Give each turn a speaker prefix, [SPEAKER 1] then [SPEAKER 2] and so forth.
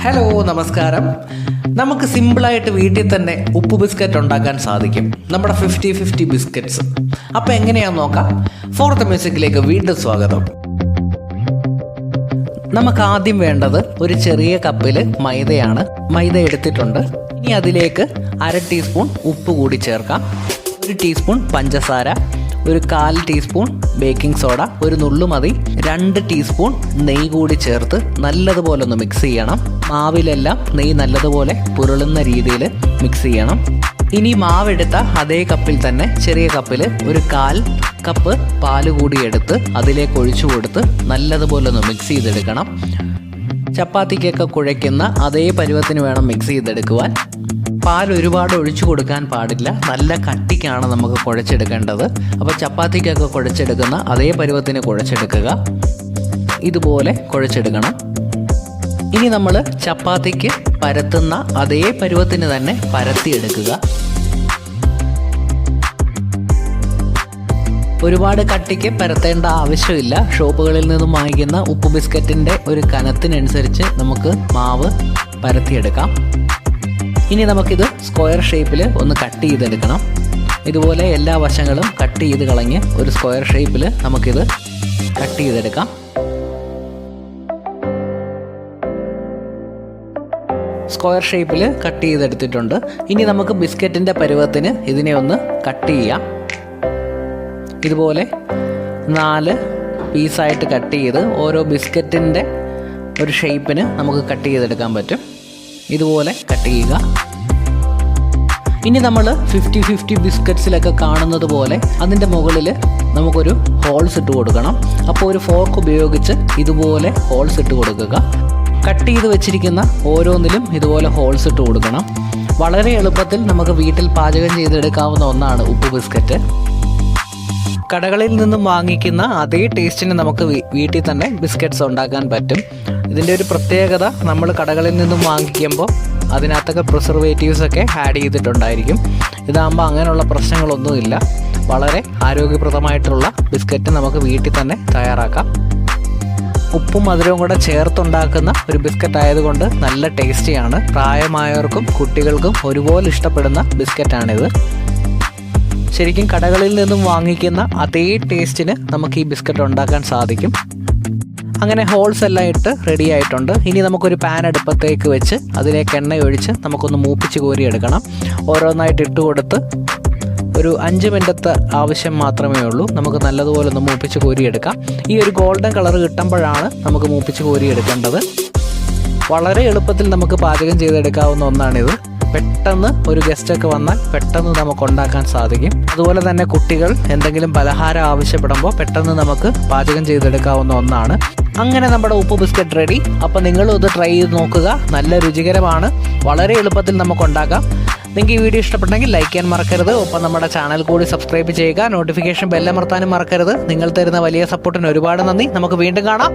[SPEAKER 1] Hello നമസ്കാരം. നമുക്ക് സിമ്പിളായിട്ട് വീട്ടിൽ തന്നെ ഉപ്പ് ബിസ്ക്കറ്റ് ഉണ്ടാക്കാൻ സാധിക്കും. നമ്മുടെ 50-50 ബിസ്ക്കറ്റ്സ്. അപ്പോൾ എങ്ങനെയാണെന്ന് നോക്കാം. ഫോർത്ത് മ്യൂസിക്കിലേക്ക് വീണ്ടും സ്വാഗതം. നമുക്ക് ആദ്യം വേണ്ടത് ഒരു ചെറിയ കപ്പിൽ മൈദയാണ്. മൈദ എടുത്തിട്ടുണ്ട്. ഇനി അതിലേക്ക് 1/2 ടീസ്പൂൺ ഉപ്പ് കൂടി ചേർക്കാം. 1 ടീസ്പൂൺ പഞ്ചസാര, ഒരു 1/4 ടീസ്പൂൺ ബേക്കിംഗ് സോഡ, ഒരു നുള്ളു മതി, 2 ടീസ്പൂൺ നെയ്യ് കൂടി ചേർത്ത് നല്ലതുപോലെ ഒന്ന് മിക്സ് ചെയ്യണം. മാവിലെല്ലാം നെയ്യ് നല്ലതുപോലെ പുരളുന്ന രീതിയിൽ മിക്സ് ചെയ്യണം. ഇനി മാവെടുത്ത അതേ കപ്പിൽ തന്നെ ചെറിയ കപ്പിൽ ഒരു 1/4 കപ്പ് പാല് കൂടി എടുത്ത് അതിലേക്ക് ഒഴിച്ചു കൊടുത്ത് നല്ലതുപോലെ ഒന്ന് മിക്സ് ചെയ്തെടുക്കണം. ചപ്പാത്തിക്കൊക്കെ കുഴയ്ക്കുന്ന അതേ പരുവത്തിന് വേണം മിക്സ് ചെയ്തെടുക്കുവാൻ. പാൽ ഒരുപാട് ഒഴിച്ചു കൊടുക്കാൻ പാടില്ല. നല്ല കട്ടിക്കാണ് നമുക്ക് കുഴച്ചെടുക്കേണ്ടത്. അപ്പോൾ ചപ്പാത്തിക്കൊക്കെ കുഴച്ചെടുക്കുന്ന അതേ പരുവത്തിന് കുഴച്ചെടുക്കുക. ഇതുപോലെ കുഴച്ചെടുക്കണം. ഇനി നമ്മൾ ചപ്പാത്തിക്ക് പരത്തുന്ന അതേ പരുവത്തിന് തന്നെ പരത്തിയെടുക്കുക. ഒരുപാട് കട്ടിക്ക് പരത്തേണ്ട ആവശ്യമില്ല. ഷോപ്പുകളിൽ നിന്നും വാങ്ങിക്കുന്ന ഉപ്പ് ബിസ്ക്കറ്റിൻ്റെ ഒരു കനത്തിനനുസരിച്ച് നമുക്ക് മാവ് പരത്തിയെടുക്കാം. ഇനി നമുക്കിത് സ്ക്വയർ ഷേപ്പിൽ ഒന്ന് കട്ട് ചെയ്തെടുക്കണം. ഇതുപോലെ എല്ലാ വശങ്ങളും കട്ട് ചെയ്ത് കളഞ്ഞ് ഒരു സ്ക്വയർ ഷേപ്പിൽ നമുക്കിത് കട്ട് ചെയ്തെടുക്കാം. സ്ക്വയർ ഷേപ്പിൽ കട്ട് ചെയ്തെടുത്തിട്ടുണ്ട്. ഇനി നമുക്ക് ബിസ്ക്കറ്റിൻ്റെ പരുവത്തിന് ഇതിനെ ഒന്ന് കട്ട് ചെയ്യാം. ഇതുപോലെ 4 പീസായിട്ട് കട്ട് ചെയ്ത് ഓരോ ബിസ്ക്കറ്റിൻ്റെ ഒരു ഷേപ്പിന് നമുക്ക് കട്ട് ചെയ്തെടുക്കാൻ പറ്റും. ഇതുപോലെ കട്ട് ചെയ്യുക. ഇനി നമ്മൾ 50-50 ബിസ്ക്കറ്റ്സിലൊക്കെ കാണുന്നത് പോലെ അതിൻ്റെ മുകളിൽ നമുക്കൊരു ഹോൾസ് ഇട്ട് കൊടുക്കണം. അപ്പോൾ ഒരു ഫോർക്ക് ഉപയോഗിച്ച് ഇതുപോലെ ഹോൾസ് ഇട്ട് കൊടുക്കുക. കട്ട് ചെയ്ത് വെച്ചിരിക്കുന്ന ഓരോന്നിലും ഇതുപോലെ ഹോൾസ് ഇട്ട് കൊടുക്കണം. വളരെ എളുപ്പത്തിൽ നമുക്ക് വീട്ടിൽ പാചകം ചെയ്തെടുക്കാവുന്ന ഒന്നാണ് ഉപ്പ് ബിസ്ക്കറ്റ്. കടകളിൽ നിന്നും വാങ്ങിക്കുന്ന അതേ ടേസ്റ്റിന് നമുക്ക് വീട്ടിൽ തന്നെ ബിസ്ക്കറ്റ്സ് ഉണ്ടാക്കാൻ പറ്റും. ഇതിൻ്റെ ഒരു പ്രത്യേകത, നമ്മൾ കടകളിൽ നിന്നും വാങ്ങിക്കുമ്പോൾ അതിനകത്തൊക്കെ പ്രിസർവേറ്റീവ്സ് ഒക്കെ ആഡ് ചെയ്തിട്ടുണ്ടായിരിക്കും. ഇതാകുമ്പോൾ അങ്ങനെയുള്ള പ്രശ്നങ്ങളൊന്നുമില്ല. വളരെ ആരോഗ്യപ്രദമായിട്ടുള്ള ബിസ്ക്കറ്റ് നമുക്ക് വീട്ടിൽ തന്നെ തയ്യാറാക്കാം. ഉപ്പും മധുരവും കൂടെ ചേർത്തുണ്ടാക്കുന്ന ഒരു ബിസ്ക്കറ്റ് ആയതുകൊണ്ട് നല്ല ടേസ്റ്റിയാണ്. പ്രായമായവർക്കും കുട്ടികൾക്കും ഒരുപോലെ ഇഷ്ടപ്പെടുന്ന ബിസ്ക്കറ്റാണിത്. ശരിക്കും കടകളിൽ നിന്നും വാങ്ങിക്കുന്ന അതേ ടേസ്റ്റിന് നമുക്ക് ഈ ബിസ്ക്കറ്റ് ഉണ്ടാക്കാൻ സാധിക്കും. അങ്ങനെ ഹോൾസ് എല്ലാം ഇട്ട് റെഡി ആയിട്ടുണ്ട്. ഇനി നമുക്കൊരു പാൻ അടുപ്പത്തേക്ക് വെച്ച് അതിലേക്ക് എണ്ണ ഒഴിച്ച് നമുക്കൊന്ന് മൂപ്പിച്ച് കോരിയെടുക്കണം. ഓരോന്നായിട്ട് ഇട്ട് കൊടുത്ത് ഒരു 5 മിനിറ്റത്തെ ആവശ്യം മാത്രമേ ഉള്ളൂ. നമുക്ക് നല്ലതുപോലെ ഒന്ന് മൂപ്പിച്ച് കോരിയെടുക്കാം. ഈ ഒരു ഗോൾഡൻ കളർ കിട്ടുമ്പോഴാണ് നമുക്ക് മൂപ്പിച്ച് കോരിയെടുക്കേണ്ടത്. വളരെ എളുപ്പത്തിൽ നമുക്ക് പാചകം ചെയ്തെടുക്കാവുന്ന ഒന്നാണിത്. പെട്ടെന്ന് ഒരു ഗസ്റ്റൊക്കെ വന്നാൽ പെട്ടെന്ന് നമുക്ക് ഉണ്ടാക്കാൻ സാധിക്കും. അതുപോലെ തന്നെ കുട്ടികൾ എന്തെങ്കിലും പലഹാരം ആവശ്യപ്പെടുമ്പോൾ പെട്ടെന്ന് നമുക്ക് പാചകം ചെയ്തെടുക്കാവുന്ന ഒന്നാണ്. അങ്ങനെ നമ്മുടെ ഉപ്പ് ബിസ്ക്കറ്റ് റെഡി. അപ്പോൾ നിങ്ങളും ഇത് ട്രൈ ചെയ്ത് നോക്കുക. നല്ല രുചികരമാണ്. വളരെ എളുപ്പത്തിൽ നമുക്ക് ഉണ്ടാക്കാം. നിങ്ങൾക്ക് ഈ വീഡിയോ ഇഷ്ടപ്പെട്ടെങ്കിൽ ലൈക്ക് ചെയ്യാൻ മറക്കരുത്. ഒപ്പം നമ്മുടെ ചാനൽ കൂടി സബ്സ്ക്രൈബ് ചെയ്യുക. നോട്ടിഫിക്കേഷൻ ബെല്ലമർത്താനും മറക്കരുത്. നിങ്ങൾ തരുന്ന വലിയ സപ്പോർട്ടിന് ഒരുപാട് നന്ദി. നമുക്ക് വീണ്ടും കാണാം.